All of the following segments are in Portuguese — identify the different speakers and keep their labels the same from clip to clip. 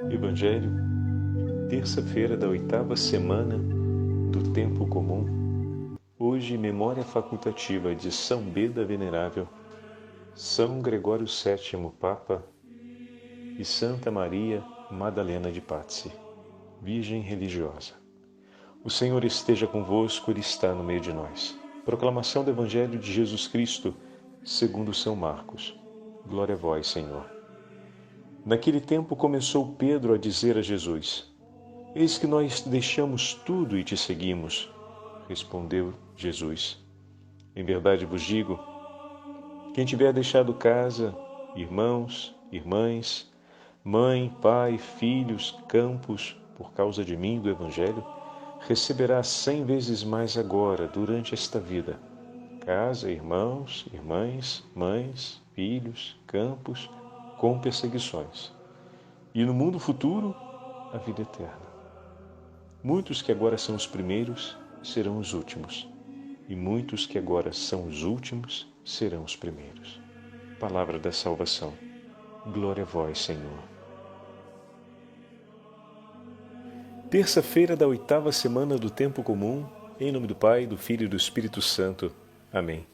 Speaker 1: Evangelho, terça-feira da 8ª semana do Tempo Comum. Hoje, memória facultativa de São Beda Venerável, São Gregório VII, Papa, e Santa Maria Madalena de Pazzi, Virgem Religiosa. O Senhor esteja convosco, Ele está no meio de nós. Proclamação do Evangelho de Jesus Cristo, segundo São Marcos. Glória a vós, Senhor. Naquele tempo começou Pedro a dizer a Jesus: Eis que nós deixamos tudo e te seguimos. Respondeu Jesus: Em verdade vos digo, quem tiver deixado casa, irmãos, irmãs, mãe, pai, filhos, campos, por causa de mim e do Evangelho, receberá 100 vezes mais agora, durante esta vida. Casa, irmãos, irmãs, mães, filhos, campos, com perseguições. E no mundo futuro, a vida eterna. Muitos que agora são os primeiros serão os últimos, e muitos que agora são os últimos serão os primeiros. Palavra da salvação. Glória a vós, Senhor. Terça-feira da 8ª semana do Tempo Comum, em nome do Pai, do Filho e do Espírito Santo. Amém.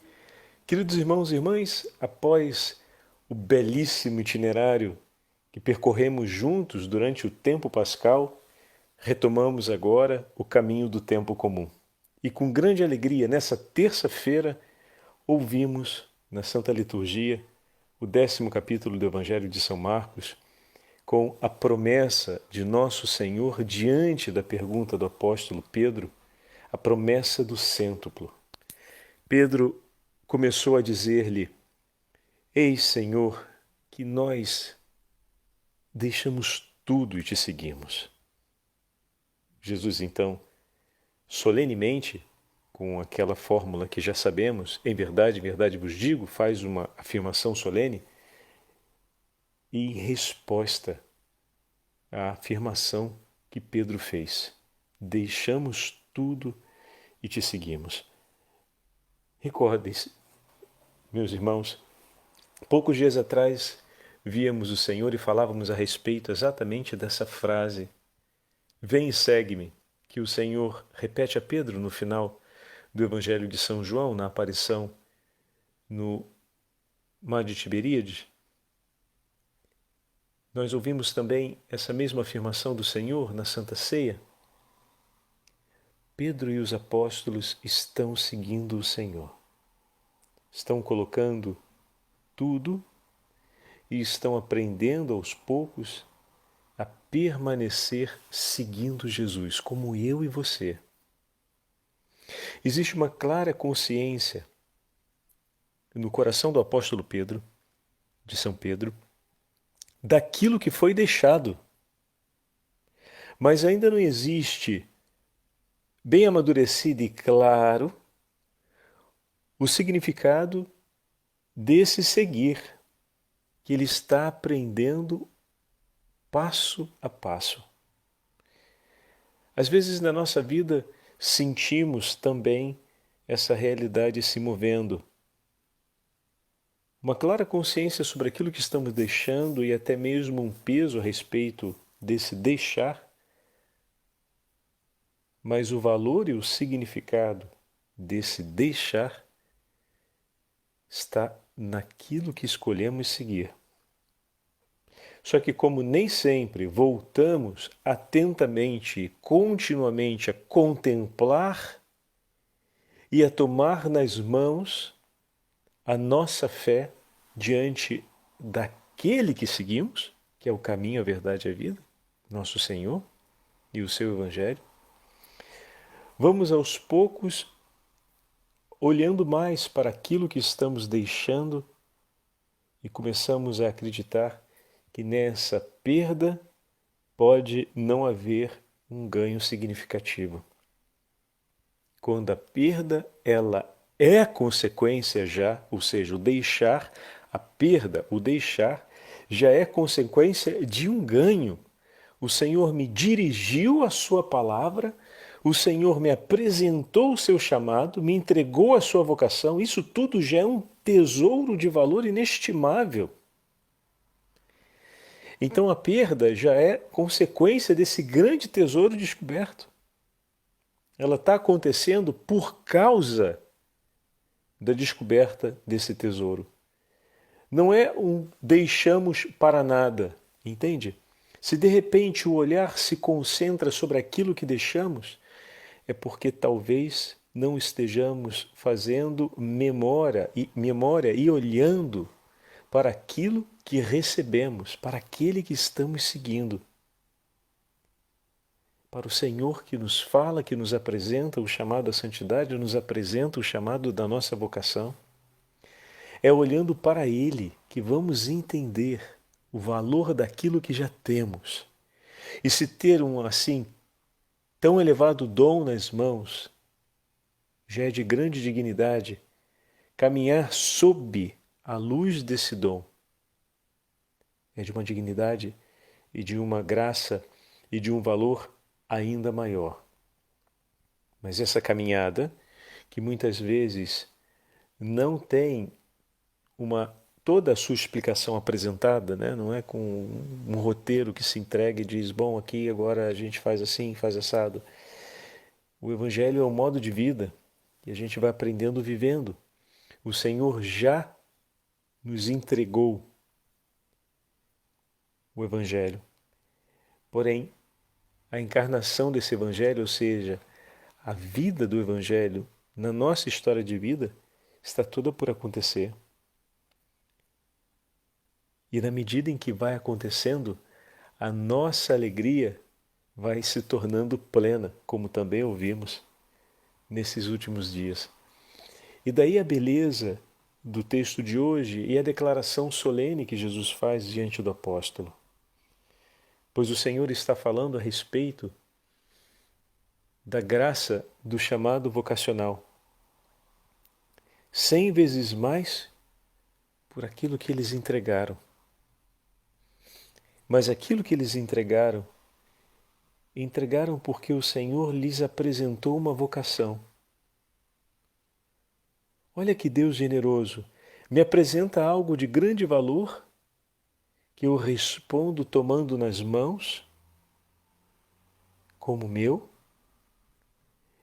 Speaker 1: Queridos irmãos e irmãs, após o belíssimo itinerário que percorremos juntos durante o tempo pascal, retomamos agora o caminho do tempo comum. E com grande alegria, nessa terça-feira, ouvimos na Santa Liturgia o 10º capítulo do Evangelho de São Marcos, com a promessa de Nosso Senhor diante da pergunta do apóstolo Pedro, a promessa do cêntuplo. Pedro começou a dizer-lhe: Eis, Senhor, que nós deixamos tudo e te seguimos. Jesus, então, solenemente, com aquela fórmula que já sabemos, em verdade vos digo, faz uma afirmação solene, e em resposta à afirmação que Pedro fez: deixamos tudo e te seguimos. Recordem-se, meus irmãos, poucos dias atrás víamos o Senhor e falávamos a respeito exatamente dessa frase: vem e segue-me, que o Senhor repete a Pedro no final do Evangelho de São João, na aparição no Mar de Tiberíades. Nós ouvimos também essa mesma afirmação do Senhor na Santa Ceia. Pedro e os apóstolos estão seguindo o Senhor. Estão colocando tudo e estão aprendendo aos poucos a permanecer seguindo Jesus, como eu e você. Existe uma clara consciência no coração do apóstolo Pedro, de São Pedro, daquilo que foi deixado. Mas ainda não existe, bem amadurecido e claro, o significado desse seguir, que ele está aprendendo passo a passo. Às vezes na nossa vida sentimos também essa realidade se movendo. Uma clara consciência sobre aquilo que estamos deixando e até mesmo um peso a respeito desse deixar, mas o valor e o significado desse deixar está naquilo que escolhemos seguir. Só que como nem sempre voltamos atentamente e continuamente a contemplar e a tomar nas mãos a nossa fé diante daquele que seguimos, que é o caminho, a verdade e a vida, nosso Senhor e o seu Evangelho, vamos aos poucos olhando mais para aquilo que estamos deixando e começamos a acreditar que nessa perda pode não haver um ganho significativo. Quando a perda ela é consequência já, ou seja, o deixar, a perda, o deixar, já é consequência de um ganho. O Senhor me dirigiu a sua palavra, o Senhor me apresentou o seu chamado, me entregou a sua vocação, isso tudo já é um tesouro de valor inestimável. Então a perda já é consequência desse grande tesouro descoberto. Ela está acontecendo por causa da descoberta desse tesouro. Não é um deixamos para nada, entende? Se de repente o olhar se concentra sobre aquilo que deixamos, é porque talvez não estejamos fazendo memória e olhando para aquilo que recebemos, para aquele que estamos seguindo. Para o Senhor que nos fala, que nos apresenta o chamado à santidade, nos apresenta o chamado da nossa vocação. É olhando para Ele que vamos entender o valor daquilo que já temos. E se ter um assim tão elevado dom nas mãos, já é de grande dignidade caminhar sob a luz desse dom. É de uma dignidade e de uma graça e de um valor ainda maior. Mas essa caminhada, que muitas vezes não tem toda a sua explicação apresentada, né? Não é com um roteiro que se entrega e diz, bom, aqui agora a gente faz assim, faz assado. O Evangelho é um modo de vida e a gente vai aprendendo vivendo. O Senhor já nos entregou o Evangelho. Porém, a encarnação desse Evangelho, ou seja, a vida do Evangelho na nossa história de vida, está toda por acontecer. E na medida em que vai acontecendo, a nossa alegria vai se tornando plena, como também ouvimos nesses últimos dias. E daí a beleza do texto de hoje e a declaração solene que Jesus faz diante do apóstolo. Pois o Senhor está falando a respeito da graça do chamado vocacional. 100 vezes mais por aquilo que eles entregaram. Mas aquilo que eles entregaram porque o Senhor lhes apresentou uma vocação. Olha que Deus generoso, me apresenta algo de grande valor que eu respondo tomando nas mãos como meu,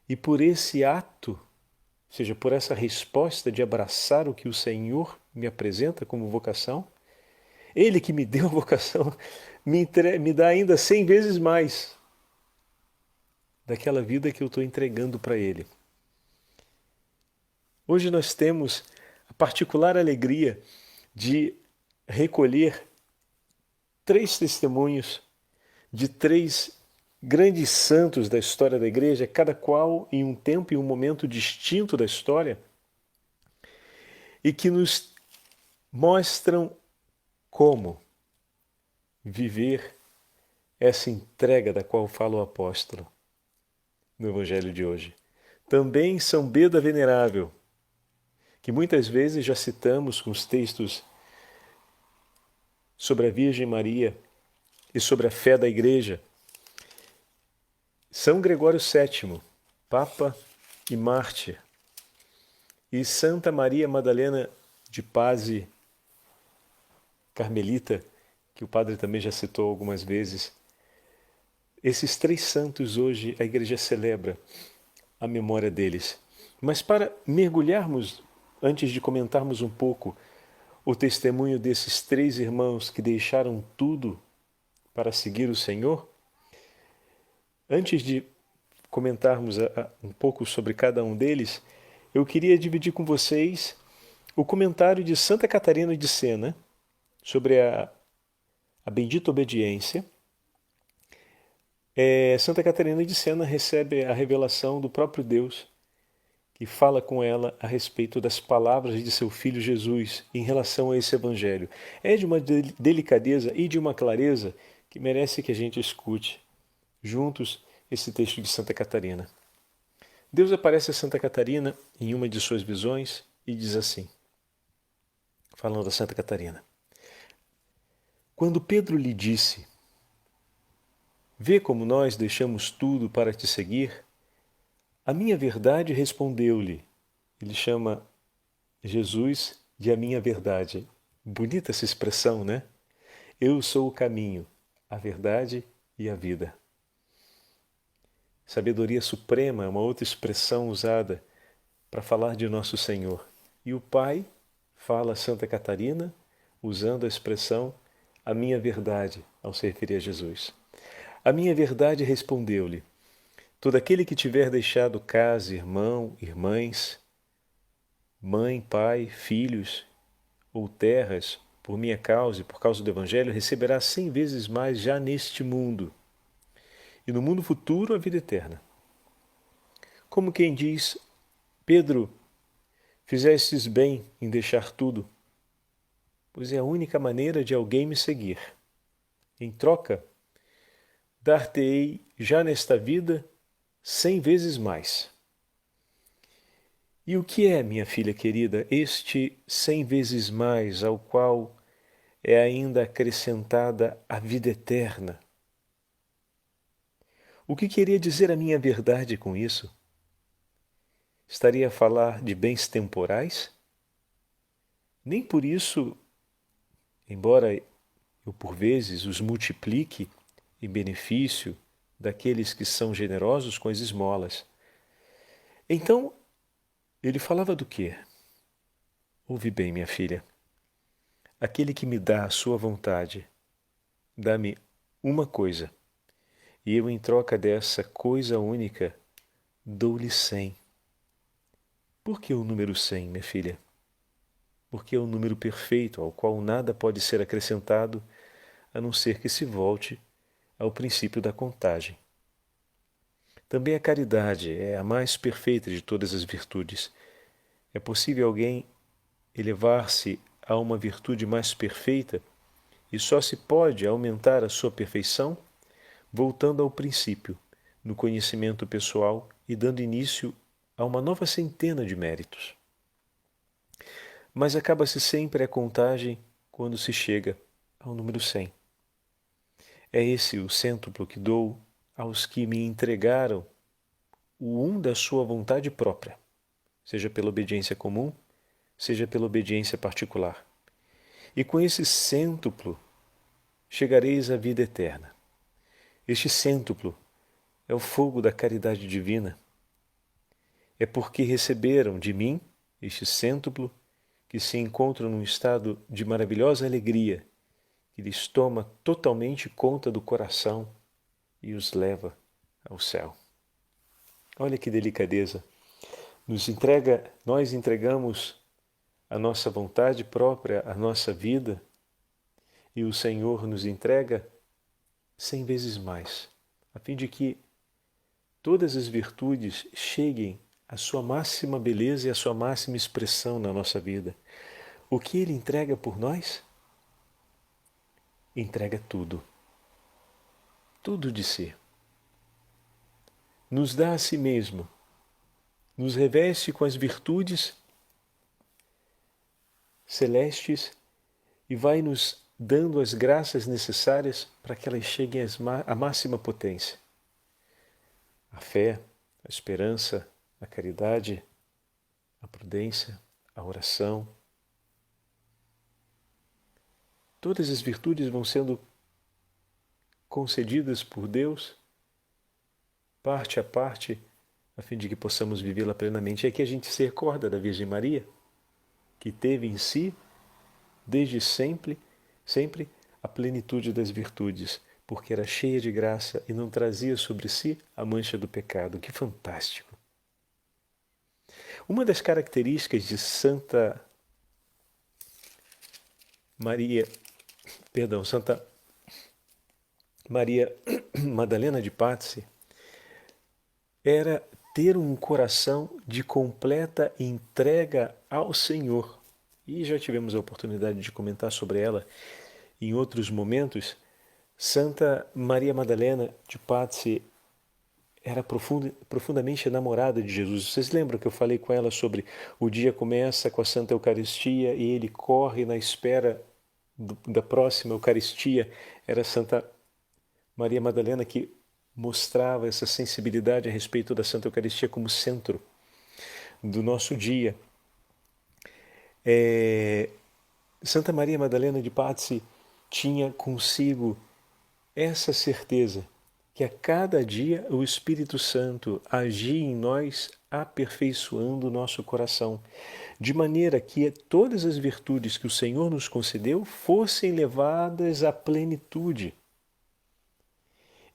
Speaker 1: e por esse ato, ou seja, por essa resposta de abraçar o que o Senhor me apresenta como vocação, Ele que me deu a vocação me dá ainda 100 vezes mais daquela vida que eu estou entregando para Ele. Hoje nós temos a particular alegria de recolher 3 testemunhos de 3 grandes santos da história da Igreja, cada qual em um tempo e um momento distinto da história, e que nos mostram como viver essa entrega da qual fala o apóstolo no Evangelho de hoje. Também São Beda Venerável, que muitas vezes já citamos com os textos sobre a Virgem Maria e sobre a fé da Igreja. São Gregório VII, Papa e Mártir, e Santa Maria Madalena de Pazzi, Carmelita, que o padre também já citou algumas vezes. Esses 3 santos hoje a Igreja celebra a memória deles. Mas para mergulharmos, antes de comentarmos um pouco o testemunho desses 3 irmãos que deixaram tudo para seguir o Senhor, antes de comentarmos um pouco sobre cada um deles, eu queria dividir com vocês o comentário de Santa Catarina de Sena sobre a bendita obediência. Santa Catarina de Sena recebe a revelação do próprio Deus, que fala com ela a respeito das palavras de seu filho Jesus em relação a esse Evangelho. É de uma delicadeza e de uma clareza que merece que a gente escute juntos esse texto de Santa Catarina. Deus aparece a Santa Catarina em uma de suas visões e diz assim, falando a Santa Catarina: quando Pedro lhe disse, vê como nós deixamos tudo para te seguir, a minha verdade respondeu-lhe. Ele chama Jesus de a minha verdade. Bonita essa expressão, né? Eu sou o caminho, a verdade e a vida. Sabedoria suprema é uma outra expressão usada para falar de Nosso Senhor. E o Pai fala a Santa Catarina usando a expressão a minha verdade, ao se referir a Jesus. A minha verdade respondeu-lhe: todo aquele que tiver deixado casa, irmão, irmãs, mãe, pai, filhos ou terras, por minha causa e por causa do Evangelho, receberá 100 vezes mais já neste mundo, e no mundo futuro a vida eterna. Como quem diz: Pedro, fizestes bem em deixar tudo, pois é a única maneira de alguém me seguir. Em troca, dar-te-ei já nesta vida 100 vezes mais. E o que é, minha filha querida, este 100 vezes mais ao qual é ainda acrescentada a vida eterna? O que queria dizer a minha verdade com isso? Estaria a falar de bens temporais? Nem por isso, embora eu por vezes os multiplique em benefício daqueles que são generosos com as esmolas. Então, ele falava do quê? Ouve bem, minha filha. Aquele que me dá a sua vontade, dá-me uma coisa, e eu, em troca dessa coisa única, dou-lhe 100. Por que o número 100, minha filha? Porque é o número perfeito, ao qual nada pode ser acrescentado, a não ser que se volte ao princípio da contagem. Também a caridade é a mais perfeita de todas as virtudes. É possível alguém elevar-se a uma virtude mais perfeita e só se pode aumentar a sua perfeição voltando ao princípio, no conhecimento pessoal e dando início a uma nova centena de méritos. Mas acaba-se sempre a contagem quando se chega ao número 100. É esse o cêntuplo que dou aos que me entregaram o da sua vontade própria, seja pela obediência comum, seja pela obediência particular. E com esse cêntuplo chegareis à vida eterna. Este cêntuplo é o fogo da caridade divina. É porque receberam de mim este cêntuplo que se encontram num estado de maravilhosa alegria, que lhes toma totalmente conta do coração e os leva ao céu. Olha que delicadeza. Nós entregamos a nossa vontade própria, a nossa vida, e o Senhor nos entrega 100 vezes mais, a fim de que todas as virtudes cheguem à sua máxima beleza e à sua máxima expressão na nossa vida. O que Ele entrega por nós? Entrega tudo. Tudo de si. Nos dá a si mesmo. Nos reveste com as virtudes celestes e vai nos dando as graças necessárias para que elas cheguem à máxima potência. A fé, a esperança, a caridade, a prudência, a oração. Todas as virtudes vão sendo concedidas por Deus, parte a parte, a fim de que possamos vivê-la plenamente. É que a gente se recorda da Virgem Maria, que teve em si, desde sempre, a plenitude das virtudes, porque era cheia de graça e não trazia sobre si a mancha do pecado. Que fantástico! Uma das características de Santa Maria Madalena de Pazzi era ter um coração de completa entrega ao Senhor. E já tivemos a oportunidade de comentar sobre ela em outros momentos. Santa Maria Madalena de Pazzi era profundamente enamorada de Jesus. Vocês lembram que eu falei com ela sobre o dia começa com a Santa Eucaristia e ele corre na espera da próxima Eucaristia? Era Santa Maria Madalena que mostrava essa sensibilidade a respeito da Santa Eucaristia como centro do nosso dia. Santa Maria Madalena de Pazzi tinha consigo essa certeza que a cada dia o Espírito Santo agia em nós, aperfeiçoando o nosso coração, de maneira que todas as virtudes que o Senhor nos concedeu fossem levadas à plenitude.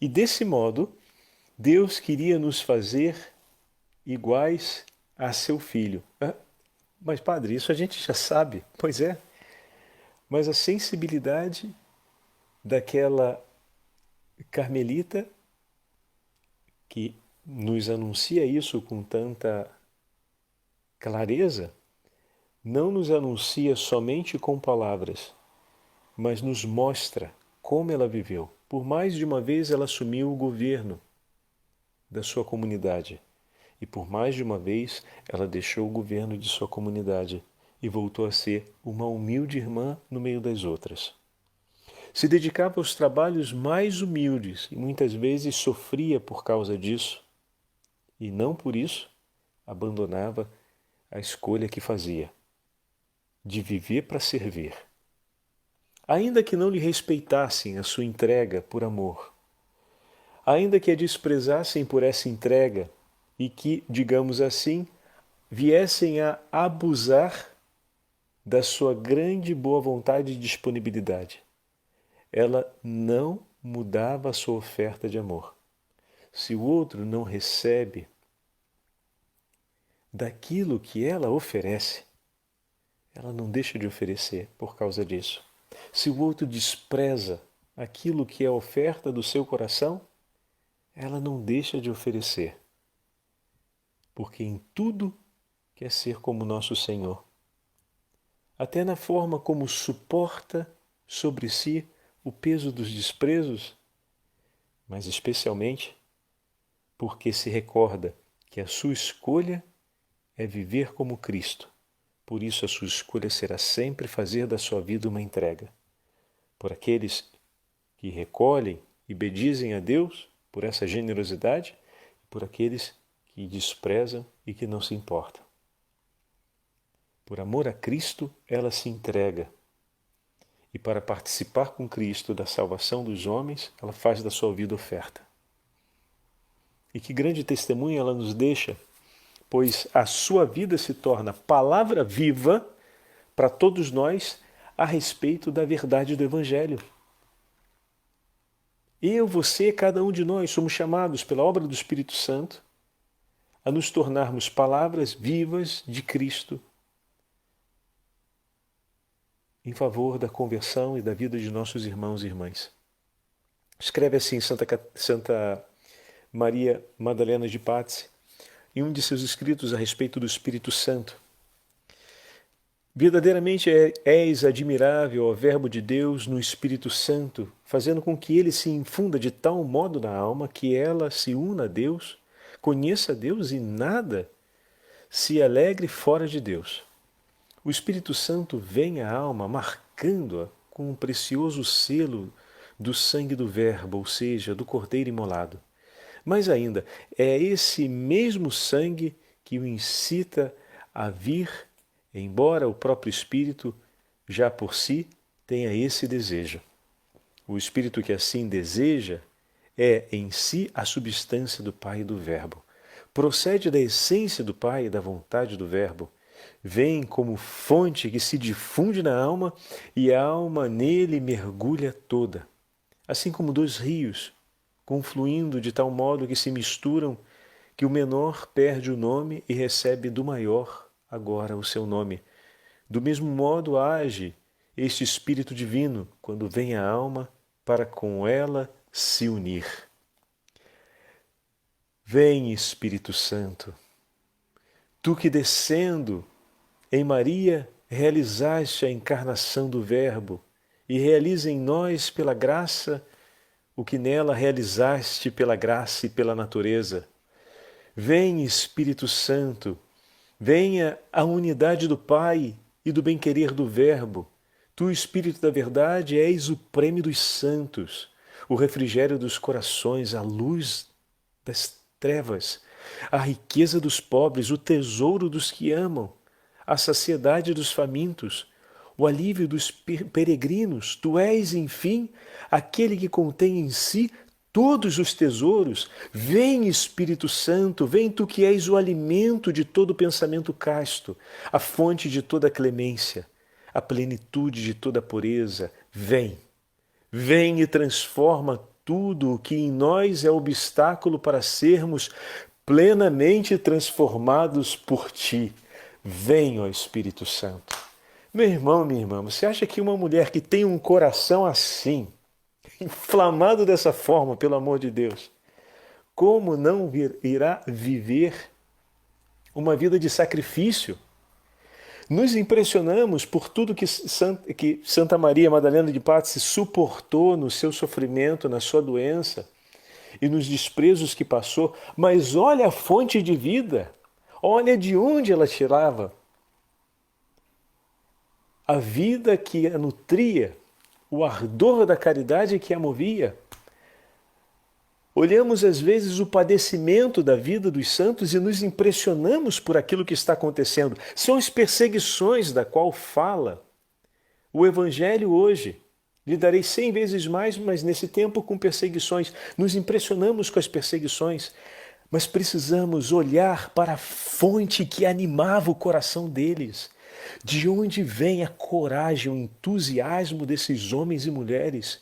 Speaker 1: E desse modo, Deus queria nos fazer iguais a seu Filho. Mas, padre, isso a gente já sabe. Pois é, mas a sensibilidade daquela carmelita que nos anuncia isso com tanta clareza, não nos anuncia somente com palavras, mas nos mostra como ela viveu. Por mais de uma vez ela assumiu o governo da sua comunidade e por mais de uma vez ela deixou o governo de sua comunidade e voltou a ser uma humilde irmã no meio das outras. Se dedicava aos trabalhos mais humildes e muitas vezes sofria por causa disso e não por isso abandonava a escolha que fazia de viver para servir. Ainda que não lhe respeitassem a sua entrega por amor, ainda que a desprezassem por essa entrega e que, digamos assim, viessem a abusar da sua grande boa vontade e disponibilidade, ela não mudava a sua oferta de amor. Se o outro não recebe daquilo que ela oferece, ela não deixa de oferecer por causa disso. Se o outro despreza aquilo que é a oferta do seu coração, ela não deixa de oferecer. Porque em tudo quer ser como nosso Senhor. Até na forma como suporta sobre si o peso dos desprezos, mas especialmente porque se recorda que a sua escolha é viver como Cristo. Por isso a sua escolha será sempre fazer da sua vida uma entrega. Por aqueles que recolhem e bendizem a Deus por essa generosidade, e por aqueles que desprezam e que não se importam. Por amor a Cristo, ela se entrega. E para participar com Cristo da salvação dos homens, ela faz da sua vida oferta. E que grande testemunho ela nos deixa, pois a sua vida se torna palavra viva para todos nós a respeito da verdade do Evangelho. Eu, você, cada um de nós somos chamados pela obra do Espírito Santo a nos tornarmos palavras vivas de Cristo em favor da conversão e da vida de nossos irmãos e irmãs. Escreve assim Santa Maria Madalena de Pazzi, em um de seus escritos a respeito do Espírito Santo. Verdadeiramente és admirável, ó Verbo de Deus, no Espírito Santo, fazendo com que ele se infunda de tal modo na alma que ela se una a Deus, conheça a Deus e nada se alegre fora de Deus. O Espírito Santo vem à alma marcando-a com um precioso selo do sangue do Verbo, ou seja, do Cordeiro imolado. Mas ainda, é esse mesmo sangue que o incita a vir, embora o próprio Espírito, já por si, tenha esse desejo. O Espírito que assim deseja é em si a substância do Pai e do Verbo. Procede da essência do Pai e da vontade do Verbo. Vem como fonte que se difunde na alma e a alma nele mergulha toda. Assim como dois rios, confluindo de tal modo que se misturam, que o menor perde o nome e recebe do maior agora o seu nome. Do mesmo modo age este Espírito Divino quando vem a alma para com ela se unir. Vem, Espírito Santo, tu que descendo em Maria realizaste a encarnação do Verbo e realiza em nós pela graça o que nela realizaste pela graça e pela natureza. Vem, Espírito Santo, venha a unidade do Pai e do bem-querer do Verbo. Tu, Espírito da verdade, és o prêmio dos santos, o refrigério dos corações, a luz das trevas, a riqueza dos pobres, o tesouro dos que amam, a saciedade dos famintos, o alívio dos peregrinos. Tu és, enfim, aquele que contém em si todos os tesouros. Vem, Espírito Santo, vem tu que és o alimento de todo pensamento casto, a fonte de toda clemência, a plenitude de toda pureza. Vem, vem e transforma tudo o que em nós é obstáculo para sermos plenamente transformados por ti. Vem, ó Espírito Santo. Meu irmão, minha irmã, você acha que uma mulher que tem um coração assim, inflamado dessa forma, pelo amor de Deus, como não irá viver uma vida de sacrifício? Nos impressionamos por tudo que Santa Maria Madalena de Pazzi suportou no seu sofrimento, na sua doença e nos desprezos que passou, mas olha a fonte de vida, olha de onde ela tirava a vida que a nutria, o ardor da caridade que a movia. Olhamos às vezes o padecimento da vida dos santos e nos impressionamos por aquilo que está acontecendo. São as perseguições da qual fala o Evangelho hoje. Lhe darei 100 vezes mais, mas nesse tempo com perseguições. Nos impressionamos com as perseguições, mas precisamos olhar para a fonte que animava o coração deles. De onde vem a coragem, o entusiasmo desses homens e mulheres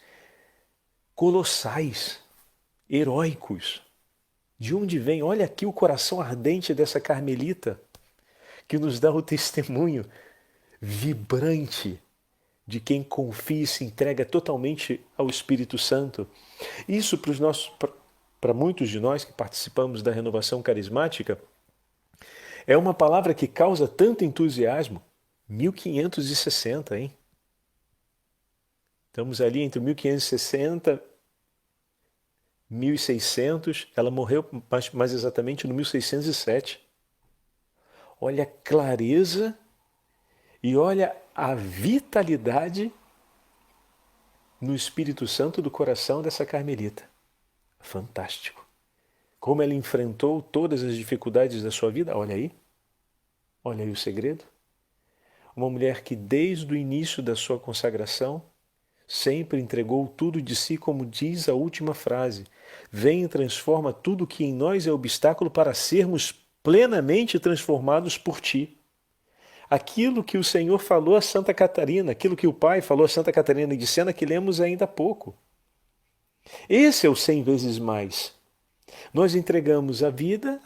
Speaker 1: colossais, heróicos? De onde vem? Olha aqui o coração ardente dessa carmelita, que nos dá o testemunho vibrante de quem confia e se entrega totalmente ao Espírito Santo. Isso para muitos de nós que participamos da renovação carismática, é uma palavra que causa tanto entusiasmo. 1560, hein? Estamos ali entre 1560 e 1600. Ela morreu mais exatamente no 1607. Olha a clareza e olha a vitalidade no Espírito Santo do coração dessa carmelita. Fantástico. Como ela enfrentou todas as dificuldades da sua vida. Olha aí o segredo. Uma mulher que desde o início da sua consagração sempre entregou tudo de si, como diz a última frase. Vem e transforma tudo que em nós é obstáculo para sermos plenamente transformados por ti. Aquilo que o Senhor falou a Santa Catarina, aquilo que o Pai falou a Santa Catarina de Sena, que lemos ainda há pouco. Esse é o 100 vezes mais. Nós entregamos a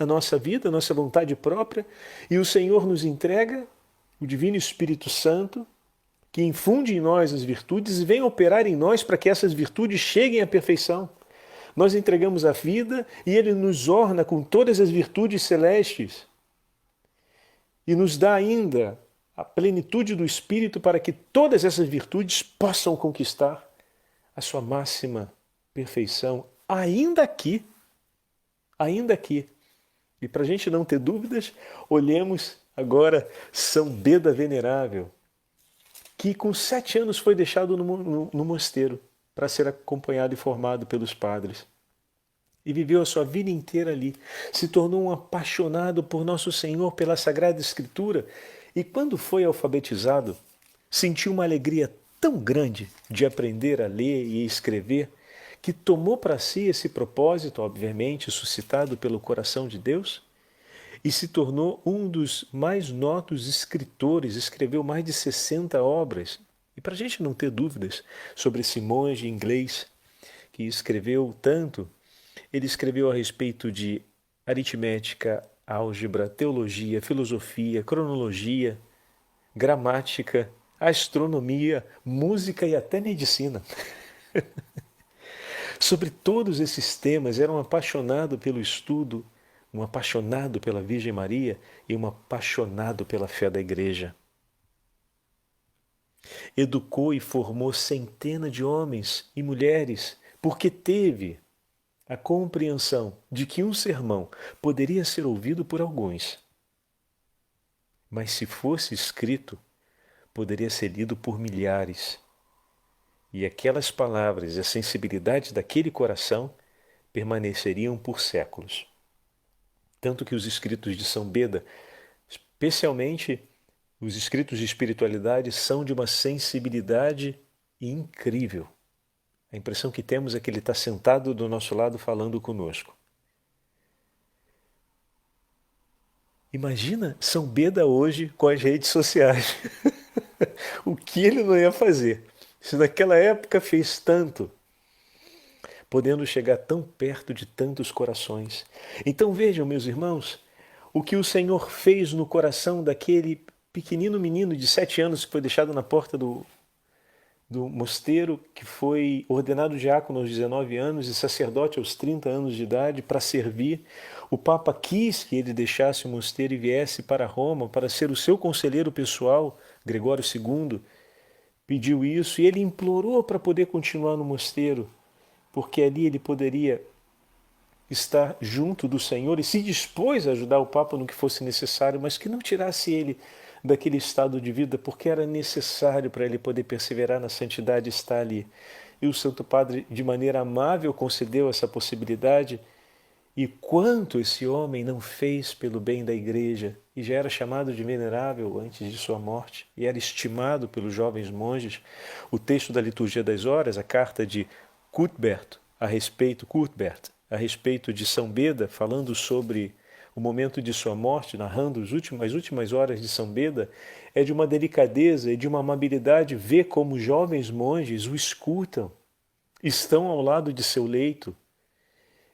Speaker 1: nossa vontade própria, e o Senhor nos entrega o Divino Espírito Santo, que infunde em nós as virtudes e vem operar em nós para que essas virtudes cheguem à perfeição. Nós entregamos a vida e Ele nos orna com todas as virtudes celestes e nos dá ainda a plenitude do Espírito para que todas essas virtudes possam conquistar a sua máxima perfeição, ainda aqui. E para a gente não ter dúvidas, olhemos agora São Beda Venerável, que com 7 anos foi deixado no mosteiro para ser acompanhado e formado pelos padres. E viveu a sua vida inteira ali. Se tornou um apaixonado por Nosso Senhor, pela Sagrada Escritura. E quando foi alfabetizado, sentiu uma alegria tão grande de aprender a ler e escrever, que tomou para si esse propósito, obviamente suscitado pelo coração de Deus, e se tornou um dos mais notos escritores, escreveu mais de 60 obras. E para a gente não ter dúvidas sobre esse monge inglês que escreveu tanto, ele escreveu a respeito de aritmética, álgebra, teologia, filosofia, cronologia, gramática, astronomia, música e até medicina. Sobre todos esses temas, era um apaixonado pelo estudo, um apaixonado pela Virgem Maria e um apaixonado pela fé da Igreja. Educou e formou centenas de homens e mulheres, porque teve a compreensão de que um sermão poderia ser ouvido por alguns, mas se fosse escrito, poderia ser lido por milhares. E aquelas palavras e a sensibilidade daquele coração permaneceriam por séculos. Tanto que os escritos de São Beda, especialmente Os escritos de espiritualidade são de uma sensibilidade incrível. A impressão que temos é que ele está sentado do nosso lado falando conosco. Imagina São Beda hoje com as redes sociais. O que ele não ia fazer? Se naquela época fez tanto, podendo chegar tão perto de tantos corações. Então vejam, meus irmãos, o que o Senhor fez no coração daquele pequenino menino de 7 anos que foi deixado na porta do mosteiro, que foi ordenado diácono aos 19 anos e sacerdote aos 30 anos de idade para servir. O Papa quis que ele deixasse o mosteiro e viesse para Roma para ser o seu conselheiro pessoal. Gregório II pediu isso e ele implorou para poder continuar no mosteiro, porque ali ele poderia estar junto do Senhor e se dispôs a ajudar o Papa no que fosse necessário, mas que não tirasse ele daquele estado de vida, porque era necessário para ele poder perseverar na santidade estar ali. E o Santo Padre, de maneira amável, concedeu essa possibilidade. E quanto esse homem não fez pelo bem da Igreja, e já era chamado de venerável antes de sua morte, e era estimado pelos jovens monges. O texto da Liturgia das Horas, a carta de Cuthbert a respeito de São Beda, falando sobre o momento de sua morte, narrando as últimas horas de São Beda, é de uma delicadeza e de uma amabilidade ver como jovens monges o escutam, estão ao lado de seu leito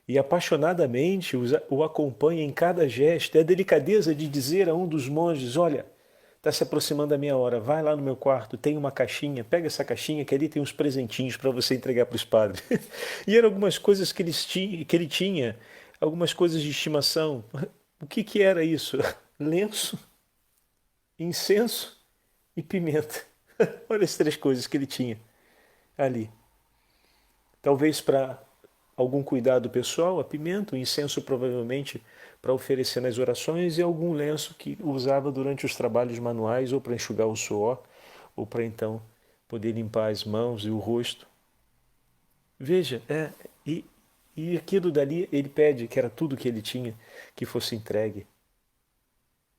Speaker 1: e apaixonadamente o acompanham em cada gesto. É a delicadeza de dizer a um dos monges: olha, está se aproximando a minha hora, vai lá no meu quarto, tem uma caixinha, pega essa caixinha que ali tem uns presentinhos para você entregar para os padres. E eram algumas coisas que ele tinha, algumas coisas de estimação. O que era isso? Lenço, incenso e pimenta. Olha as 3 coisas que ele tinha ali. Talvez para algum cuidado pessoal, a pimenta, o incenso provavelmente para oferecer nas orações, e algum lenço que usava durante os trabalhos manuais, ou para enxugar o suor, ou para então poder limpar as mãos e o rosto. Veja, e aquilo dali ele pede, que era tudo que ele tinha, que fosse entregue.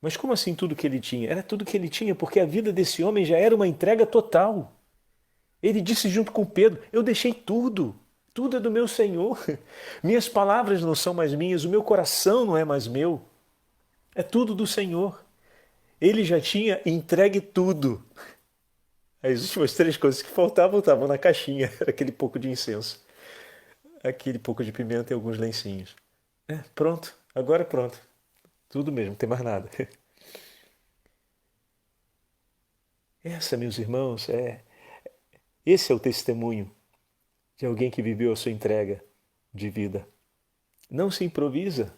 Speaker 1: Mas como assim tudo que ele tinha? Era tudo que ele tinha, porque a vida desse homem já era uma entrega total. Ele disse junto com Pedro: eu deixei tudo. Tudo é do meu Senhor. Minhas palavras não são mais minhas, o meu coração não é mais meu. É tudo do Senhor. Ele já tinha entregue tudo. As últimas 3 coisas que faltavam estavam na caixinha. Era aquele pouco de incenso, aquele pouco de pimenta e alguns lencinhos. Pronto, agora é pronto. Tudo mesmo, não tem mais nada. Meus irmãos, esse é o testemunho de alguém que viveu a sua entrega de vida. Não se improvisa,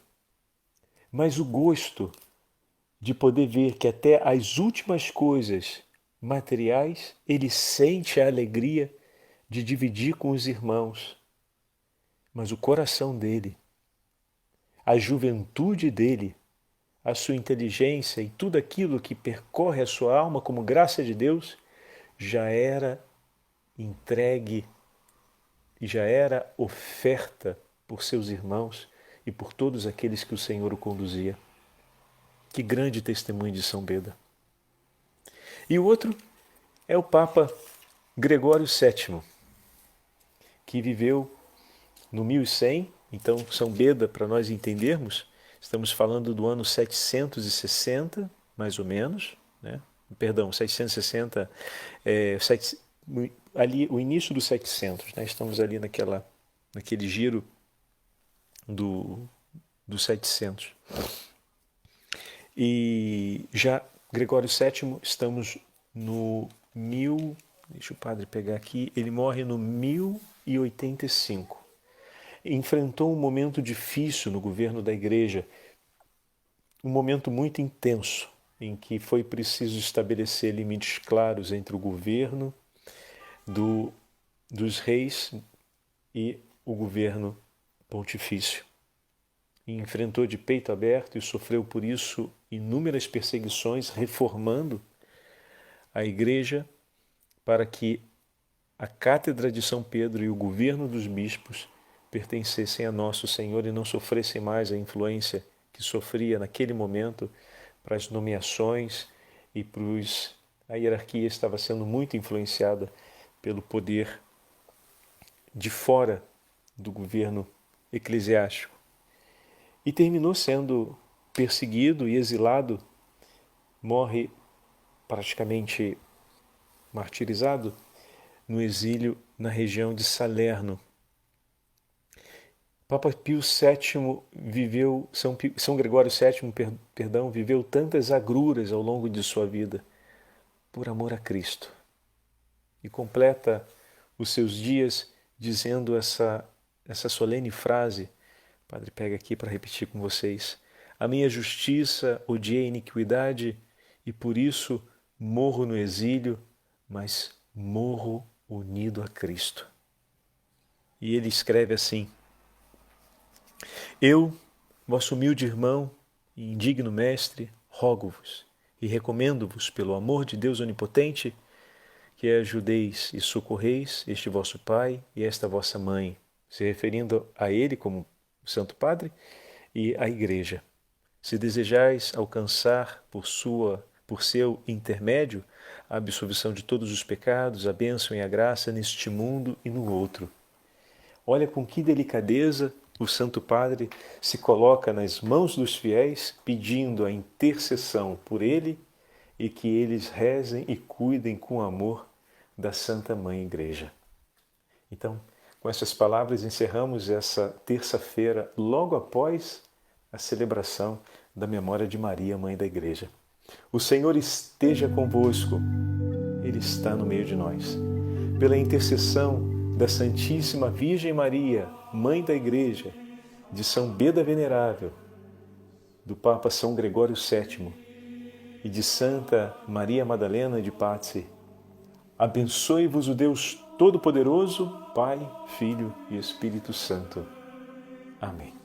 Speaker 1: mas o gosto de poder ver que até as últimas coisas materiais ele sente a alegria de dividir com os irmãos. Mas o coração dele, a juventude dele, a sua inteligência e tudo aquilo que percorre a sua alma como graça de Deus, já era entregue e já era oferta por seus irmãos e por todos aqueles que o Senhor o conduzia. Que grande testemunho de São Beda. E o outro é o Papa Gregório VII, que viveu no 1100, então São Beda, para nós entendermos, estamos falando do ano 760, mais ou menos, né? Perdão, 760, ali o início dos 700, né? Estamos ali naquele giro dos 700. E já Gregório VII, estamos no deixa o padre pegar aqui, ele morre no 1085. Enfrentou um momento difícil no governo da Igreja, um momento muito intenso, em que foi preciso estabelecer limites claros entre o governo dos reis e o governo pontifício. E enfrentou de peito aberto e sofreu por isso inúmeras perseguições, reformando a Igreja para que a cátedra de São Pedro e o governo dos bispos pertencessem a Nosso Senhor e não sofressem mais a influência que sofria naquele momento para as nomeações e a hierarquia estava sendo muito influenciada pelo poder de fora do governo eclesiástico. E terminou sendo perseguido e exilado, morre praticamente martirizado no exílio na região de Salerno. Papa Pio VII viveu, São Gregório VII, viveu tantas agruras ao longo de sua vida por amor a Cristo. E completa os seus dias dizendo essa solene frase, o Padre pega aqui para repetir com vocês: a minha justiça odiei a iniquidade e por isso morro no exílio, mas morro unido a Cristo. E ele escreve assim: eu, vosso humilde irmão e indigno mestre, rogo-vos e recomendo-vos pelo amor de Deus onipotente que ajudeis e socorreis este vosso Pai e esta vossa Mãe, se referindo a ele como o Santo Padre e à Igreja. Se desejais alcançar por seu intermédio a absolvição de todos os pecados, a bênção e a graça neste mundo e no outro. Olha com que delicadeza o Santo Padre se coloca nas mãos dos fiéis, pedindo a intercessão por ele e que eles rezem e cuidem com amor da Santa Mãe Igreja. Então, com essas palavras, encerramos essa terça-feira, logo após a celebração da memória de Maria, Mãe da Igreja. O Senhor esteja convosco, Ele está no meio de nós. Pela intercessão da Santíssima Virgem Maria, Mãe da Igreja, de São Beda Venerável, do Papa São Gregório VII e de Santa Maria Madalena de Pazzi, abençoe-vos o Deus Todo-Poderoso, Pai, Filho e Espírito Santo. Amém.